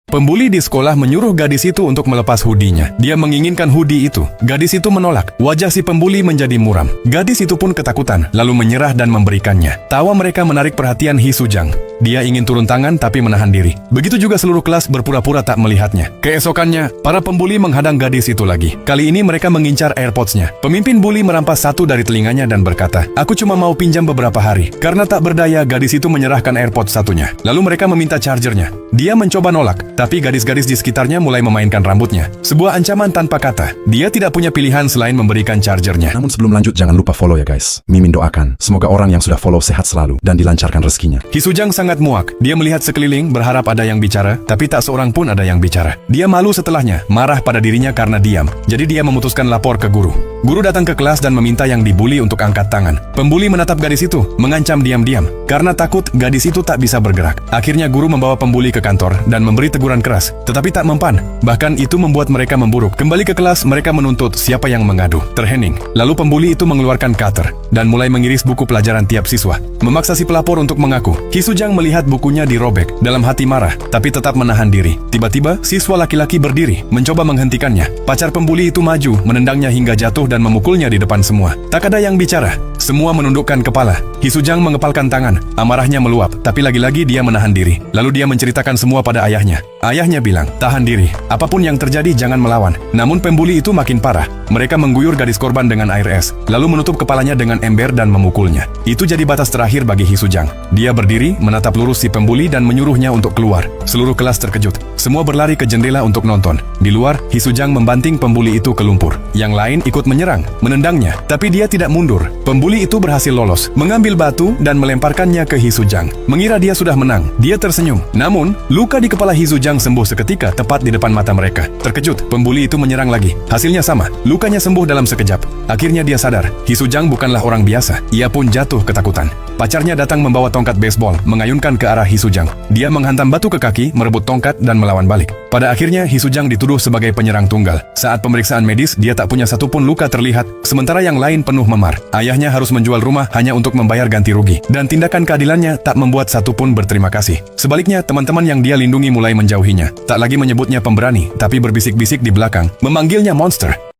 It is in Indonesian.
Pembuli di sekolah menyuruh gadis itu untuk melepas hoodie-nya. Dia menginginkan hoodie itu. Gadis itu menolak. Wajah si pembuli menjadi muram. Gadis itu pun ketakutan, lalu menyerah dan memberikannya. Tawa mereka menarik perhatian Hee Soo-jang. Dia ingin turun tangan tapi menahan diri. Begitu juga seluruh kelas berpura-pura tak melihatnya. Keesokannya, para pembuli menghadang gadis itu lagi. Kali ini mereka mengincar AirPods-nya. Pemimpin bully merampas satu dari telinganya dan berkata, "Aku cuma mau pinjam beberapa hari." Karena tak berdaya, gadis itu menyerahkan AirPods satunya. Lalu mereka meminta chargernya. Dia mencoba nolak, tapi gadis-gadis di sekitarnya mulai memainkan rambutnya. Sebuah ancaman tanpa kata. Dia tidak punya pilihan selain memberikan chargernya. Namun sebelum lanjut jangan lupa follow ya guys. Mimin doakan, semoga orang yang sudah follow sehat selalu dan dilancarkan rezekinya. Hee Soo-jang sangat muak. Dia melihat sekeliling, berharap ada yang bicara, tapi tak seorang pun ada yang bicara. Dia malu setelahnya, marah pada dirinya karena diam. Jadi dia memutuskan lapor ke guru. Guru datang ke kelas dan meminta yang dibuli untuk angkat tangan. Pembuli menatap gadis itu, mengancam diam-diam. Karena takut, gadis itu tak bisa bergerak. Akhirnya guru membawa pembuli ke kantor dan memberi teguran keras, tetapi tak mempan. Bahkan itu membuat mereka memburuk. Kembali ke kelas, mereka menuntut siapa yang mengadu. Terhening. Lalu pembuli itu mengeluarkan cutter dan mulai mengiris buku pelajaran tiap siswa. Memaksa si pelapor untuk mengaku. Hee Soo-jang melihat bukunya dirobek. Dalam hati marah, tapi tetap menahan diri. Tiba-tiba, siswa laki-laki berdiri, mencoba menghentikannya. Pacar pembuli itu maju, menendangnya hingga jatuh dan memukulnya di depan semua. Tak ada yang bicara. Semua menundukkan kepala. Hee Soo-jang mengepalkan tangan. Amarahnya meluap, tapi lagi-lagi dia menahan diri. Lalu dia menceritakan semua pada ayahnya. Ayahnya bilang, "Tahan diri. Apapun yang terjadi jangan melawan." Namun pembuli itu makin parah. Mereka mengguyur gadis korban dengan air es, lalu menutup kepalanya dengan ember dan memukulnya. Itu jadi batas terakhir bagi Hee Soo-jang. Dia berdiri, menatap lurus si pembuli dan menyuruhnya untuk keluar. Seluruh kelas terkejut. Semua berlari ke jendela untuk nonton. Di luar, Hee Soo-jang membanting pembuli itu ke lumpur. Yang lain ikut menyerang, menendangnya, tapi dia tidak mundur. Pembuli itu berhasil lolos, mengambil batu dan melemparkannya ke Hee Soo-jang. Mengira dia sudah menang, dia tersenyum. Namun, luka di kepala Hee Soo-jang sembuh seketika tepat di depan mata mereka. Terkejut, pembuli itu menyerang lagi. Hasilnya sama, lukanya sembuh dalam sekejap. Akhirnya dia sadar, Hee Soo-jang bukanlah orang biasa. Ia pun jatuh ketakutan. Pacarnya datang membawa tongkat baseball, mengayunkan ke arah Hee Soo-jang. Dia menghantam batu ke kaki, merebut tongkat dan melawan balik. Pada akhirnya, Hee Soo-jang dituduh sebagai penyerang tunggal. Saat pemeriksaan medis, dia tak punya satupun luka terlihat, sementara yang lain penuh memar. Ayahnya harus menjual rumah hanya untuk membayar ganti rugi. Dan tindakan keadilannya tak membuat satupun berterima kasih. Sebaliknya, teman-teman yang dia lindungi mulai menjauhinya. Tak lagi menyebutnya pemberani, tapi berbisik-bisik di belakang, memanggilnya monster.